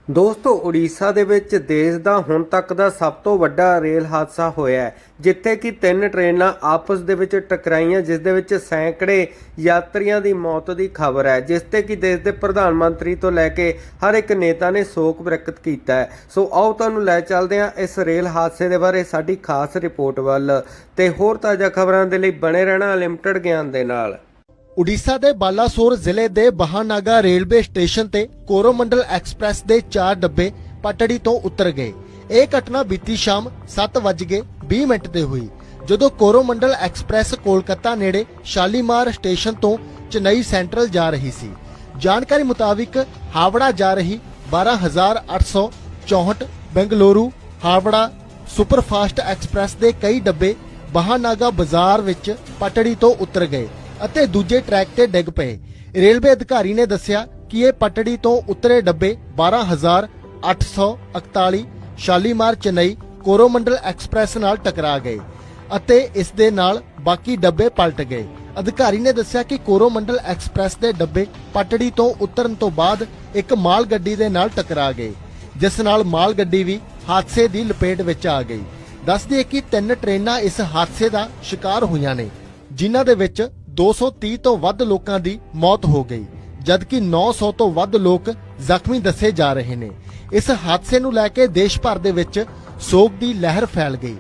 ਦੋਸਤੋ ਉੜੀਸਾ ਦੇ ਵਿੱਚ ਦੇਸ਼ ਦਾ ਹੁਣ ਤੱਕ ਦਾ ਸਭ ਤੋਂ ਵੱਡਾ ਰੇਲ ਹਾਦਸਾ ਹੋਇਆ ਹੈ, ਜਿੱਥੇ ਕਿ 3 ਟ੍ਰੇਨਾਂ ਆਪਸ ਦੇ ਵਿੱਚ ਟਕਰਾਈਆਂ, ਜਿਸ ਦੇ ਵਿੱਚ ਸੈਂਕੜੇ ਯਾਤਰੀਆਂ ਦੀ ਮੌਤ ਦੀ ਖਬਰ ਹੈ, ਜਿਸ ਤੇ ਕਿ ਦੇਸ਼ ਦੇ ਪ੍ਰਧਾਨ ਮੰਤਰੀ ਤੋਂ ਲੈ ਕੇ ਹਰ ਇੱਕ ਨੇਤਾ ਨੇ ਸ਼ੋਕ ਪ੍ਰਗਟ ਕੀਤਾ ਹੈ। ਸੋ ਆਓ ਤੁਹਾਨੂੰ ਲੈ ਚੱਲਦੇ ਹਾਂ ਇਸ ਰੇਲ ਹਾਦਸੇ ਦੇ ਬਾਰੇ ਸਾਡੀ ਖਾਸ ਰਿਪੋਰਟ ਵੱਲ, ਤੇ ਹੋਰ ਤਾਜ਼ਾ ਖਬਰਾਂ ਦੇ ਲਈ ਬਣੇ ਰਹਿਣਾ ਲਿਮਟਿਡ ਗਿਆਨ ਦੇ ਨਾਲ। ਉੜੀਸਾ ਦੇ ਬਾਲਾਸੋਰ ਜ਼ਿਲ੍ਹੇ ਦੇ ਬਹਾਨਾਗਾ ਰੇਲਵੇ ਸਟੇਸ਼ਨ ਤੇ ਕੋਰੋਮੰਡਲ ਐਕਸਪ੍ਰੈਸ ਦੇ 4 ਡੱਬੇ ਪਟੜੀ ਤੋਂ ਉਤਰ ਗਏ। ਇਹ ਘਟਨਾ ਬੀਤੀ ਸ਼ਾਮ 7:20 ਤੇ ਹੋਈ, ਜਦੋਂ ਕੋਰੋਮੰਡਲ ਐਕਸਪ੍ਰੈਸ ਕੋਲਕਾਤਾ ਨੇੜੇ ਸ਼ਾਲੀਮਾਰ ਸਟੇਸ਼ਨ ਤੋਂ ਚੇਨਈ ਸੈਂਟਰਲ ਜਾ ਰਹੀ ਸੀ। ਜਾਣਕਾਰੀ ਮੁਤਾਬਿਕ ਹਾਵੜਾ ਜਾ ਰਹੀ 12864 ਬੈਂਗਲੁਰੂ ਹਾਵੜਾ ਸੁਪਰਫਾਸਟ ਐਕਸਪ੍ਰੈਸ ਦੇ ਕਈ ਡੱਬੇ ਬਹਾਨਾਗਾ ਬਾਜ਼ਾਰ ਵਿੱਚ ਪਟੜੀ ਤੋਂ ਉਤਰ ਗਏ ਅਤੇ ਦੂਜੇ ਟਰੈਕ ਤੇ ਡਿੱਗ ਪਏ। ਰੇਲਵੇ ਅਧਿਕਾਰੀ ਨੇ ਦੱਸਿਆ ਕਿ ਇਹ ਪਟੜੀ ਤੋਂ ਉਤਰੇ ਡੱਬੇ 12841 ਸ਼ਾਲੀਮਾਰ ਚੇਨਈ ਕੋਰੋਮੰਡਲ ਐਕਸਪ੍ਰੈਸ ਨਾਲ ਟਕਰਾ ਗਏ ਅਤੇ ਇਸ ਦੇ ਨਾਲ ਬਾਕੀ ਡੱਬੇ ਪਲਟ ਗਏ। ਅਧਿਕਾਰੀ ਨੇ ਦੱਸਿਆ ਕਿ ਕੋਰੋਮੰਡਲ ਐਕਸਪ੍ਰੈਸ ਦੇ ਡੱਬੇ ਪਟੜੀ ਤੋਂ ਉਤਰਨ ਤੋਂ ਬਾਅਦ ਇੱਕ ਮਾਲ ਗੱਡੀ ਦੇ ਨਾਲ ਟਕਰਾ ਗਏ, ਜਿਸ ਨਾਲ ਮਾਲ ਗੱਡੀ ਵੀ ਹਾਦਸੇ ਦੀ ਲਪੇਟ ਵਿੱਚ ਆ ਗਈ। ਦੱਸ ਦਈਏ ਕਿ 3 ਟ੍ਰੇਨਾਂ ਇਸ ਹਾਦਸੇ ਦਾ ਸ਼ਿਕਾਰ ਹੋਈਆਂ ਨੇ, ਜਿਨ੍ਹਾਂ ਦੇ ਵਿੱਚ 230 ਤੋਂ ਵੱਧ ਲੋਕਾਂ ਦੀ ਮੌਤ ਹੋ ਗਈ, ਜਦਕਿ 900 ਤੋਂ ਵੱਧ ਲੋਕ ਜ਼ਖਮੀ ਦੱਸੇ ਜਾ ਰਹੇ ਨੇ। ਇਸ ਹਾਦਸੇ ਨੂੰ ਲੈ ਕੇ ਦੇਸ਼ ਭਰ ਦੇ ਵਿੱਚ ਸੋਗ ਦੀ ਲਹਿਰ ਫੈਲ ਗਈ।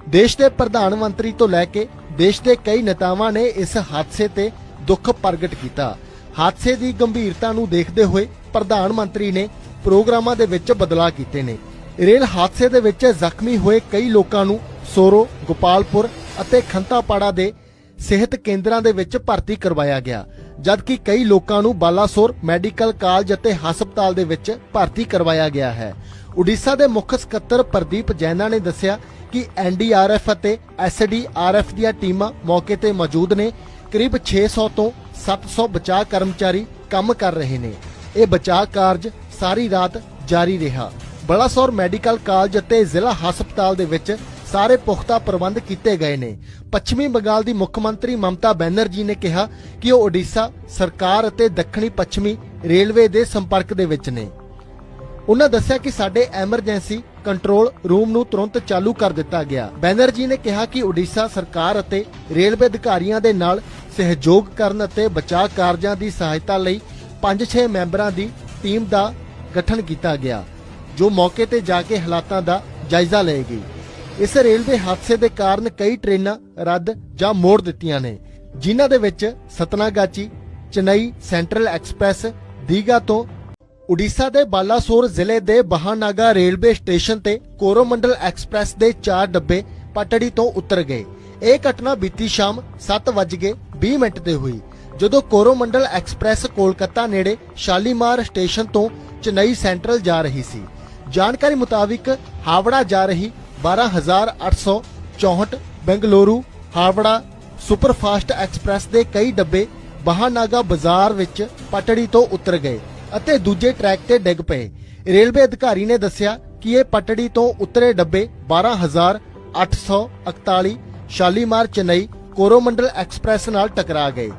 ਦੇਸ਼ ਦੇ ਪ੍ਰਧਾਨ ਮੰਤਰੀ ਤੋਂ ਲੈ ਕੇ ਦੇਸ਼ ਦੇ ਕਈ ਨੇਤਾਵਾਂ ਨੇ ਇਸ ਹਾਦਸੇ ਤੇ ਦੁੱਖ ਪ੍ਰਗਟ ਕੀਤਾ। ਹਾਦਸੇ ਦੀ ਗੰਭੀਰਤਾ ਨੂੰ ਦੇਖਦੇ ਹੋਏ ਪ੍ਰਧਾਨ ਮੰਤਰੀ ਨੇ ਪ੍ਰੋਗਰਾਮਾਂ ਦੇ ਵਿੱਚ ਬਦਲਾਅ ਕੀਤੇ ਨੇ। ਰੇਲ ਹਾਦਸੇ ਦੇ ਵਿੱਚ ਜ਼ਖਮੀ ਹੋਏ ਕਈ ਲੋਕਾਂ ਨੂੰ ਸੋਰੋ, ਗੋਪਾਲਪੁਰ ਅਤੇ ਖੰਤਾਪਾੜਾ ਦੇ ਸਿਹਤ ਕੇਂਦਰਾਂ ਦੇ ਵਿੱਚ ਭਰਤੀ ਕਰਵਾਇਆ ਗਿਆ, ਜਦਕਿ ਕਈ ਲੋਕਾਂ ਨੂੰ ਬਾਲਾਸੋਰ ਮੈਡੀਕਲ ਕਾਲਜ ਅਤੇ ਹਸਪਤਾਲ ਦੇ ਵਿੱਚ ਭਰਤੀ ਕਰਵਾਇਆ ਗਿਆ ਹੈ। ਉੜੀਸਾ ਦੇ ਮੁੱਖ ਸਕੱਤਰ ਪ੍ਰਦੀਪ ਜੈਨਾ ਨੇ ਦੱਸਿਆ ਕਿ ਐਨਡੀਆਰਐਫ ਅਤੇ ਐਸਡੀਆਰਐਫ ਦੀਆਂ ਟੀਮਾਂ ਮੌਕੇ ਤੇ ਮੌਜੂਦ ਨੇ। ਕਰੀਬ 600 ਤੋਂ 700 ਬਚਾਅ ਕਰਮਚਾਰੀ ਕੰਮ ਕਰ ਰਹੇ ਨੇ। ਇਹ ਬਚਾਅ ਕਾਰਜ ਸਾਰੀ ਰਾਤ ਜਾਰੀ ਰਿਹਾ। ਬਾਲਾਸੋਰ ਮੈਡੀਕਲ ਕਾਲਜ ਅਤੇ ਜ਼ਿਲ੍ਹਾ ਹਸਪਤਾਲ ਦੇ ਵਿੱਚ ਸਾਰੇ ਪੁਖਤਾ ਪ੍ਰਬੰਧ ਕੀਤੇ ਗਏ ਨੇ। ਪੱਛਮੀ ਬੰਗਾਲ ਦੀ ਮੁੱਖ ਮੰਤਰੀ ਮਮਤਾ ਬੈਨਰਜੀ ਨੇ ਕਿਹਾ ਕਿ ਉਹ ਓਡੀਸ਼ਾ ਸਰਕਾਰ ਅਤੇ ਦੱਖਣੀ ਪੱਛਮੀ ਰੇਲਵੇ ਦੇ ਸੰਪਰਕ ਦੇ ਵਿੱਚ ਨੇ। ਉਹਨਾਂ ਦੱਸਿਆ ਕਿ ਸਾਡੇ ਐਮਰਜੈਂਸੀ ਕੰਟਰੋਲ ਰੂਮ ਨੂੰ ਤੁਰੰਤ ਚਾਲੂ ਕਰ ਦਿੱਤਾ ਗਿਆ। ਬੈਨਰਜੀ ਨੇ ਕਿਹਾ ਕਿ ਓਡੀਸ਼ਾ ਸਰਕਾਰ ਅਤੇ ਰੇਲਵੇ ਅਧਿਕਾਰੀਆਂ ਦੇ ਨਾਲ ਸਹਿਯੋਗ ਕਰਨ ਅਤੇ ਬਚਾਅ ਕਾਰਜਾਂ ਦੀ ਸਹਾਇਤਾ ਲਈ 5-6 ਮੈਂਬਰਾਂ ਦੀ ਟੀਮ ਦਾ ਗਠਨ ਕੀਤਾ ਗਿਆ, ਜੋ ਮੌਕੇ ਤੇ ਜਾ ਕੇ ਹਾਲਾਤਾਂ ਦਾ ਜਾਇਜ਼ਾ ਲਏਗੀ। ਇਸ ਰੇਲਵੇ ਹਾਦਸੇ ਦੇ ਕਾਰਨ ਕਈ ਟ੍ਰੇਨਾਂ ਰੱਦ ਜਾਂ ਮੋੜ ਦਿੱਤੀਆਂ ਨੇ, ਜਿਨ੍ਹਾਂ ਦੇ ਵਿੱਚ ਸਤਨਾਗਾਚੀ ਚੇਨਈ ਸੈਂਟਰਲ ਐਕਸਪ੍ਰੈਸ ਦੀਘਾ ਤੋਂ ਉੜੀਸਾ ਦੇ ਬਾਲਾਸੋਰ ਜ਼ਿਲ੍ਹੇ ਦੇ ਬਹਾਨਾਗਾ ਰੇਲਵੇ ਸਟੇਸ਼ਨ ਤੇ ਕੋਰੋਮੰਡਲ ਐਕਸਪ੍ਰੈਸ ਦੇ 4 ਡੱਬੇ ਪਟੜੀ ਤੋਂ ਉਤਰ ਗਏ। ਇਹ ਘਟਨਾ ਬੀਤੀ ਸ਼ਾਮ 7:20 ਤੇ ਹੋਈ, ਜਦੋਂ ਕੋਰੋਮੰਡਲ ਐਕਸਪ੍ਰੈਸ ਕੋਲਕਾਤਾ ਨੇੜੇ ਸ਼ਾਲੀਮਾਰ ਸਟੇਸ਼ਨ ਤੋਂ ਚੇਨਈ ਸੈਂਟਰਲ ਜਾ ਰਹੀ ਸੀ। ਜਾਣਕਾਰੀ ਮੁਤਾਬਿਕ ਹਾਵੜਾ ਜਾ ਰਹੀ 12864 ਬੈਂਗਲੁਰੂ ਹਾਵੜਾ ਸੁਪਰਫਾਸਟ ਐਕਸਪ੍ਰੈਸ ਦੇ ਕਈ ਡੱਬੇ ਬਹਾਨਾਗਾ ਬਾਜ਼ਾਰ ਵਿੱਚ ਪਟੜੀ ਤੋਂ ਉਤਰ ਗਏ ਅਤੇ ਦੂਜੇ ਟਰੈਕ ਤੇ ਡਿੱਗ ਪਏ। ਰੇਲਵੇ ਅਧਿਕਾਰੀ ਨੇ ਦੱਸਿਆ ਕਿ ਇਹ ਪਟੜੀ ਤੋਂ ਉਤਰੇ ਡੱਬੇ 12841 ਸ਼ਾਲੀਮਾਰ ਚੇਨਈ ਕੋਰੋਮੰਡਲ ਐਕਸਪ੍ਰੈਸ ਨਾਲ ਟਕਰਾ ਗਏ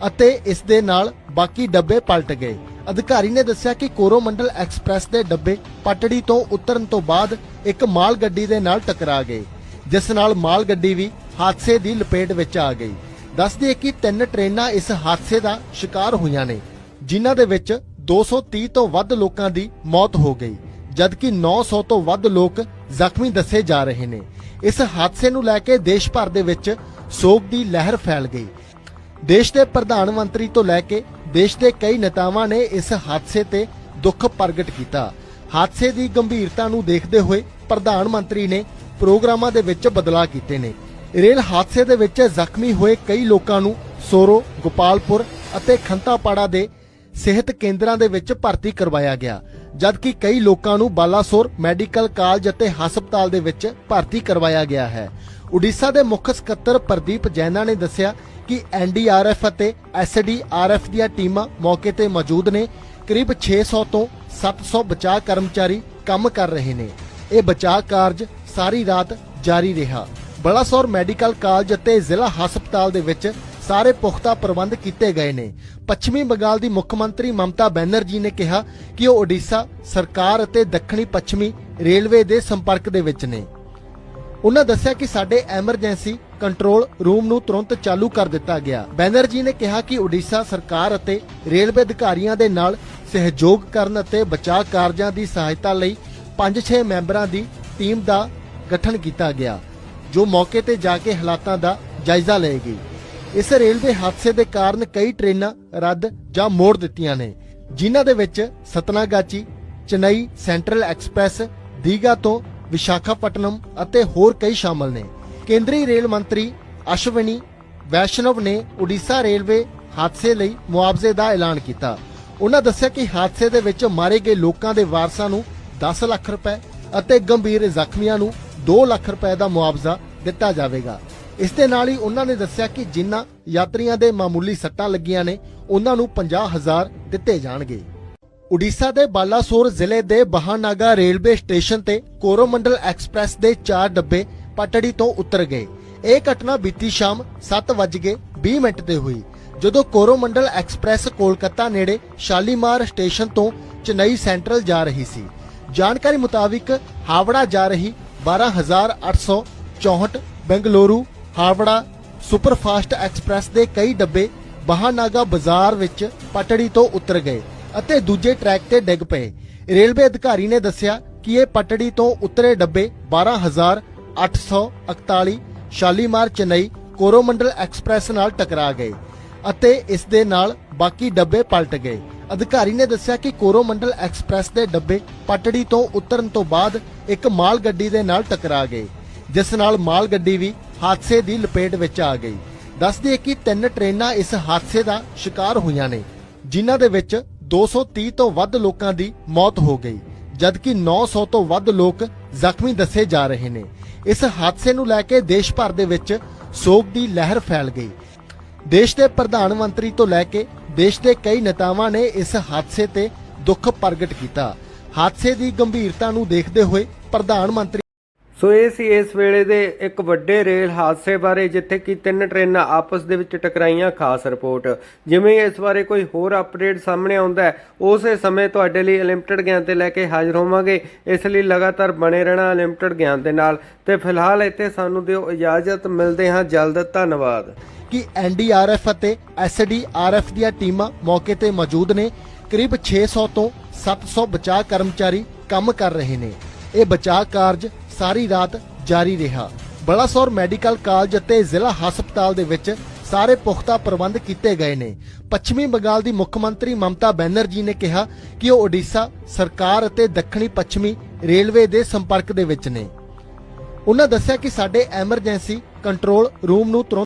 ਅਤੇ ਇਸ ਦੇ ਨਾਲ ਬਾਕੀ ਡੱਬੇ ਪਲਟ ਗਏ। ਅਧਿਕਾਰੀ ਨੇ ਦੱਸਿਆ ਕਿ ਕੋਰੋਮੰਡਲ ਐਕਸਪ੍ਰੈਸ ਦੇ ਡੱਬੇ ਪਟੜੀ ਤੋਂ ਉਤਰਨ ਤੋਂ ਬਾਅਦ ਇੱਕ ਮਾਲ ਗੱਡੀ ਦੇ ਨਾਲ ਟਕਰਾ ਗਏ, ਜਿਸ ਨਾਲ ਮਾਲ ਗੱਡੀ ਵੀ ਹਾਦਸੇ ਦੀ ਲਪੇਟ ਵਿੱਚ ਆ ਗਈ। ਦੱਸ ਦਈਏ ਕਿ 3 ਟ੍ਰੇਨਾਂ ਇਸ ਹਾਦਸੇ ਦਾ ਸ਼ਿਕਾਰ ਹੋਈਆਂ ਨੇ, ਜਿਨ੍ਹਾਂ ਦੇ ਵਿੱਚ 230 ਤੋਂ ਵੱਧ ਲੋਕਾਂ ਦੀ ਮੌਤ ਹੋ ਗਈ, ਜਦਕਿ 900 ਤੋਂ ਵੱਧ ਲੋਕ ਜ਼ਖਮੀ ਦੱਸੇ ਜਾ ਰਹੇ ਨੇ। ਇਸ ਹਾਦਸੇ ਨੂੰ ਲੈ ਕੇ ਦੇਸ਼ ਭਰ ਦੇ ਵਿੱਚ ਸੋਗ ਦੀ ਲਹਿਰ ਫੈਲ ਗਈ। ਦੇਸ਼ ਦੇ ਪ੍ਰਧਾਨ ਮੰਤਰੀ ਤੋਂ ਲੈ ਕੇ ਦੇਸ਼ ਦੇ ਕਈ ਨੇਤਾਵਾਂ ਨੇ ਇਸ ਹਾਦਸੇ ਤੇ ਦੁੱਖ ਪ੍ਰਗਟ ਕੀਤਾ। ਹਾਦਸੇ ਦੀ ਗੰਭੀਰਤਾ ਨੂੰ ਦੇਖਦੇ ਹੋਏ ਪ੍ਰਧਾਨ ਮੰਤਰੀ ਨੇ ਪ੍ਰੋਗਰਾਮਾਂ ਦੇ ਵਿੱਚ ਬਦਲਾਅ ਕੀਤੇ ਨੇ। ਰੇਲ ਹਾਦਸੇ ਦੇ ਵਿੱਚ ਜ਼ਖਮੀ ਹੋਏ ਕਈ ਲੋਕਾਂ ਨੂੰ ਸੋਰੋ, ਗੋਪਾਲਪੁਰ ਅਤੇ ਖੰਤਾਪਾੜਾ ਦੇ ਸਿਹਤ ਕੇਂਦਰਾਂ ਦੇ ਵਿੱਚ ਭਰਤੀ ਕਰਵਾਇਆ ਗਿਆ, ਜਦਕਿ ਕਈ ਲੋਕਾਂ ਨੂੰ ਬਾਲਾਸੋਰ ਮੈਡੀਕਲ ਕਾਲਜ ਅਤੇ ਹਸਪਤਾਲ ਦੇ ਵਿੱਚ ਭਰਤੀ ਕਰਵਾਇਆ ਗਿਆ ਹੈ। ਉੜੀਸਾ ਦੇ ਮੁੱਖ ਸਕੱਤਰ ਪ੍ਰਦੀਪ ਜੈਨਾ ਨੇ ਦੱਸਿਆ ਕਿ ਐਨਡੀਆਰਐਫ ਅਤੇ ਐਸਡੀਆਰਐਫ ਦੀਆਂ ਟੀਮਾਂ ਮੌਕੇ ਤੇ ਮੌਜੂਦ ਨੇ। ਕਰੀਬ 600 ਤੋਂ 700 ਬਚਾਅ ਕਰਮਚਾਰੀ ਕੰਮ ਕਰ ਰਹੇ ਨੇ। ਇਹ ਬਚਾਅ ਕਾਰਜ ਸਾਰੀ ਰਾਤ ਜਾਰੀ ਰਿਹਾ। ਬਾਲਾਸੋਰ ਮੈਡੀਕਲ ਕਾਲਜ ਅਤੇ ਜ਼ਿਲ੍ਹਾ ਹਸਪਤਾਲ ਦੇ ਵਿੱਚ ਸਾਰੇ ਪੁਖਤਾ ਪ੍ਰਬੰਧ ਕੀਤੇ ਗਏ ਨੇ। ਪੱਛਮੀ ਬੰਗਾਲ ਦੀ ਮੁੱਖ ਮੰਤਰੀ ਮਮਤਾ ਬੈਨਰਜੀ ਨੇ ਕਿਹਾ ਕਿ ਉਹ ਓਡੀਸ਼ਾ ਸਰਕਾਰ ਅਤੇ ਦੱਖਣੀ ਪੱਛਮੀ ਰੇਲਵੇ ਦੇ ਸੰਪਰਕ ਦੇ ਵਿੱਚ ਨੇ। ਉਹਨਾਂ ਦੱਸਿਆ ਕਿ ਸਾਡੇ ਐਮਰਜੈਂਸੀ ਕੰਟਰੋਲ ਰੂਮ ਨੂੰ ਤੁਰੰਤ ਚਾਲੂ ਕਰ ਦਿੱਤਾ ਗਿਆ। ਬੈਨਰਜੀ ਨੇ ਕਿਹਾ ਕਿ ਓਡੀਸ਼ਾ ਸਰਕਾਰ ਅਤੇ ਰੇਲਵੇ ਅਧਿਕਾਰੀਆਂ ਦੇ ਨਾਲ ਸਹਿਯੋਗ ਕਰਨ ਅਤੇ ਬਚਾਅ ਕਾਰਜਾਂ ਦੀ ਸਹਾਇਤਾ ਲਈ 5-6 ਮੈਂਬਰਾਂ ਦੀ ਟੀਮ ਦਾ ਗਠਨ ਕੀਤਾ ਗਿਆ, ਜੋ ਮੌਕੇ ਤੇ ਜਾ ਕੇ ਹਾਲਾਤਾਂ ਦਾ ਜਾਇਜ਼ਾ ਲਏਗੀ। ਇਸ ਰੇਲਵੇ ਹਾਦਸੇ ਦੇ ਕਾਰਨ ਕਈ ਟ੍ਰੇਨਾਂ ਰੱਦ ਜਾਂ ਮੋੜ ਦਿੱਤੀਆਂ ਨੇ, ਜਿਨ੍ਹਾਂ ਦੇ ਵਿੱਚ ਸਤਨਾਗਾਚੀ, ਚੇਨਈ ਸੈਂਟਰਲ ਐਕਸਪ੍ਰੈਸ, ਦੀਘਾ ਤੋਂ ਵਿਸ਼ਾਖਾਪਟਨਮ ਅਤੇ ਹੋਰ ਕਈ ਸ਼ਾਮਲ ਨੇ। ਕੇਂਦਰੀ ਰੇਲ ਮੰਤਰੀ ਅਸ਼ਵਨੀ ਵੈਸ਼ਨਵ ਨੇ ਓਡੀਸ਼ਾ ਰੇਲਵੇ ਹਾਦਸੇ ਲਈ ਮੁਆਵਜ਼ੇ ਦਾ ਐਲਾਨ ਕੀਤਾ। ਉਹਨਾਂ ਦੱਸਿਆ ਕਿ ਹਾਦਸੇ ਦੇ ਵਿੱਚ ਮਾਰੇ ਗਏ ਲੋਕਾਂ ਦੇ ਵਾਰਸਾਂ ਨੂੰ 10 ਲੱਖ ਰੁਪਏ ਅਤੇ ਗੰਭੀਰ ਜ਼ਖਮੀਆਂ ਨੂੰ 2 ਲੱਖ ਰੁਪਏ ਦਾ ਮੁਆਵਜ਼ਾ ਦਿੱਤਾ ਜਾਵੇਗਾ। ਇਸ ਦੇ ਨਾਲ ਹੀ ਉਹਨਾਂ ਨੇ ਦੱਸਿਆ ਕਿ ਜਿਨ੍ਹਾਂ ਯਾਤਰੀਆਂ ਦੇ ਮਾਮੂਲੀ ਸੱਟਾਂ ਲੱਗੀਆਂ ਨੇ ਉਹਨਾਂ ਨੂੰ 50,000 ਦਿੱਤੇ ਜਾਣਗੇ। ਉਡੀਸ਼ਾ ਦੇ ਬਾਲਾਸੋਰ ਜ਼ਿਲ੍ਹੇ ਦੇ ਬਹਾਨਾਗਾ ਰੇਲਵੇ ਸਟੇਸ਼ਨ ਤੇ ਕੋਰੋਮੰਡਲ ਐਕਸਪ੍ਰੈਸ ਦੇ 4 ਡੱਬੇ ਪਟੜੀ ਤੋਂ ਉਤਰ ਗਏ। ਇਹ ਘਟਨਾ ਬੀਤੀ ਸ਼ਾਮ 7:20 ਤੇ ਹੋਈ, ਜਦੋਂ ਕੋਰੋਮੰਡਲ ਐਕਸਪ੍ਰੈਸ ਕੋਲਕਾਤਾ ਨੇੜੇ ਸ਼ਾਲੀਮਾਰ ਸਟੇਸ਼ਨ ਤੋਂ ਚੇਨਈ ਸੈਂਟਰਲ ਜਾ ਰਹੀ ਸੀ। ਜਾਣਕਾਰੀ ਮੁਤਾਬਿਕ ਹਾਵੜਾ ਜਾ ਰਹੀ 12,864 ਬੈਂਗਲੁਰੂ ਹਾਵੜਾ ਸੁਪਰਫਾਸਟ ਐਕਸਪ੍ਰੈਸ ਦੇ ਕਈ ਡੱਬੇ ਬਹਾਨਾਗਾ ਬਾਜ਼ਾਰ ਵਿੱਚ ਪਟੜੀ ਤੋਂ ਉਤਰ ਗਏ ਅਤੇ ਦੂਜੇ ਟਰੈਕ ਤੇ ਡਿੱਗ ਪਏ। ਰੇਲਵੇ ਅਧਿਕਾਰੀ ਨੇ ਦੱਸਿਆ ਕਿ ਇਹ ਪਟੜੀ ਤੋਂ ਉਤਰੇ ਡੱਬੇ 12,841 ਸ਼ਾਲੀਮਾਰ ਚੇਨਈ ਕੋਰੋਮੰਡਲ ਐਕਸਪ੍ਰੈਸ ਨਾਲ ਟਕਰਾ ਗਏ ਅਤੇ ਇਸ ਦੇ ਨਾਲ ਬਾਕੀ ਡੱਬੇ ਪਲਟ ਗਏ। ਅਧਿਕਾਰੀ ਨੇ ਦੱਸਿਆ ਕਿ ਕੋਰੋਮੰਡਲ ਐਕਸਪ੍ਰੈਸ ਦੇ ਡੱਬੇ ਪਟੜੀ ਤੋਂ ਉਤਰਨ ਤੋਂ ਬਾਅਦ ਇੱਕ ਮਾਲ ਗੱਡੀ ਦੇ ਨਾਲ ਟਕਰਾ ਗਏ, ਜਿਸ ਨਾਲ ਮਾਲ ਗੱਡੀ ਵੀ ਹਾਦਸੇ ਦੀ ਲਪੇਟ ਵਿੱਚ ਆ ਗਈ। ਦੱਸ ਦਈਏ ਕਿ 3 ਟ੍ਰੇਨਾਂ ਇਸ ਹਾਦਸੇ ਦਾ ਸ਼ਿਕਾਰ ਹੋਈਆਂ ਨੇ, ਜਿਨ੍ਹਾਂ ਦੇ ਵਿੱਚ 230 ਤੋਂ ਵੱਧ ਲੋਕਾਂ ਦੀ ਮੌਤ ਹੋ ਗਈ, ਜਦਕਿ 900 ਤੋਂ ਵੱਧ ਲੋਕ ਜ਼ਖਮੀ ਦੱਸੇ ਜਾ ਰਹੇ ਨੇ। ਇਸ ਹਾਦਸੇ ਨੂੰ ਲੈ ਕੇ ਦੇਸ਼ ਭਰ ਦੇ ਵਿੱਚ ਸੋਗ ਦੀ ਲਹਿਰ ਫੈਲ ਗਈ। ਦੇਸ਼ ਦੇ ਪ੍ਰਧਾਨ ਮੰਤਰੀ ਤੋਂ ਲੈ ਕੇ ਦੇਸ਼ ਦੇ ਕਈ ਨੇਤਾਵਾਂ ਨੇ ਇਸ ਹਾਦਸੇ ਤੇ ਦੁੱਖ ਪ੍ਰਗਟ ਕੀਤਾ। ਹਾਦਸੇ ਦੀ ਗੰਭੀਰਤਾ ਨੂੰ ਦੇਖਦੇ ਹੋਏ ਪ੍ਰਧਾਨ ਮੰਤਰੀ ਸੋ ਇਹ ਸੀ ਇਸ ਵੇਲੇ ਦੇ ਇੱਕ ਵੱਡੇ ਰੇਲ ਹਾਦਸੇ ਬਾਰੇ, ਜਿੱਥੇ ਕਿ 3 ਟ੍ਰੇਨਾਂ ਆਪਸ ਦੇ ਵਿੱਚ ਟਕਰਾਈਆਂ। ਖਾਸ ਰਿਪੋਰਟ ਜਿਵੇਂ ਹੀ ਇਸ ਬਾਰੇ ਕੋਈ ਹੋਰ ਅਪਡੇਟ ਸਾਹਮਣੇ ਆਉਂਦਾ ਹੈ, ਉਸੇ ਸਮੇਂ ਤੁਹਾਡੇ ਲਈ ਲਿਮਟਿਡ ਗਿਆਨ ਤੇ ਲੈ ਕੇ ਹਾਜ਼ਰ ਹੋਵਾਂਗੇ। ਇਸ ਲਈ ਲਗਾਤਾਰ ਬਣੇ ਰਹਿਣਾ ਲਿਮਟਿਡ ਗਿਆਨ ਦੇ ਨਾਲ। ਤੇ ਫਿਲਹਾਲ ਇੱਥੇ ਸਾਨੂੰ ਦਿਓ ਇਜਾਜ਼ਤ, ਮਿਲਦੇ ਹਾਂ ਜਲਦ। ਧੰਨਵਾਦ। ਕਿ ਐਨਡੀਆਰਐਫ ਅਤੇ ਐਸਡੀਆਰਐਫ ਦੀਆਂ ਟੀਮਾਂ ਮੌਕੇ ਤੇ ਮੌਜੂਦ ਨੇ। ਕਰੀਬ 600 ਤੋਂ 700 ਬਚਾਅ ਕਰਮਚਾਰੀ ਕੰਮ ਕਰ ਰਹੇ ਨੇ। ਇਹ ਬਚਾਅ ਕਾਰਜ ਸਾਰੀ ਰਾਤ ਜਾਰੀ ਰਿਹਾ। ਬਲਾਸੌਰ ਮੈਡੀਕਲ ਕਾਲਜ ਅਤੇ ਜ਼ਿਲ੍ਹਾ ਹਸਪਤਾਲ ਦੇ ਵਿੱਚ ਸਾਰੇ ਪੁਖਤਾ ਪ੍ਰਬੰਧ ਕੀਤੇ ਗਏ ਨੇ। ਪੱਛਮੀ ਬੰਗਾਲ ਦੀ ਮੁੱਖ ਮੰਤਰੀ ਮਮਤਾ ਬੈਨਰਜੀ ਨੇ ਕਿਹਾ ਕਿ ਉਹ ਓਡੀਸ਼ਾ ਸਰਕਾਰ ਅਤੇ ਦੱਖਣੀ ਪੱਛਮੀ ਰੇਲਵੇ ਦੇ ਸੰਪਰਕ ਦੇ ਵਿੱਚ ਨੇ। ਉਹਨਾਂ ਦੱਸਿਆ ਕਿ ਸਾਡੇ ਐਮਰਜੈਂਸੀ ਕੰਟਰੋਲ ਰੂਮ ਨੂੰ ਤੁਰੰਤ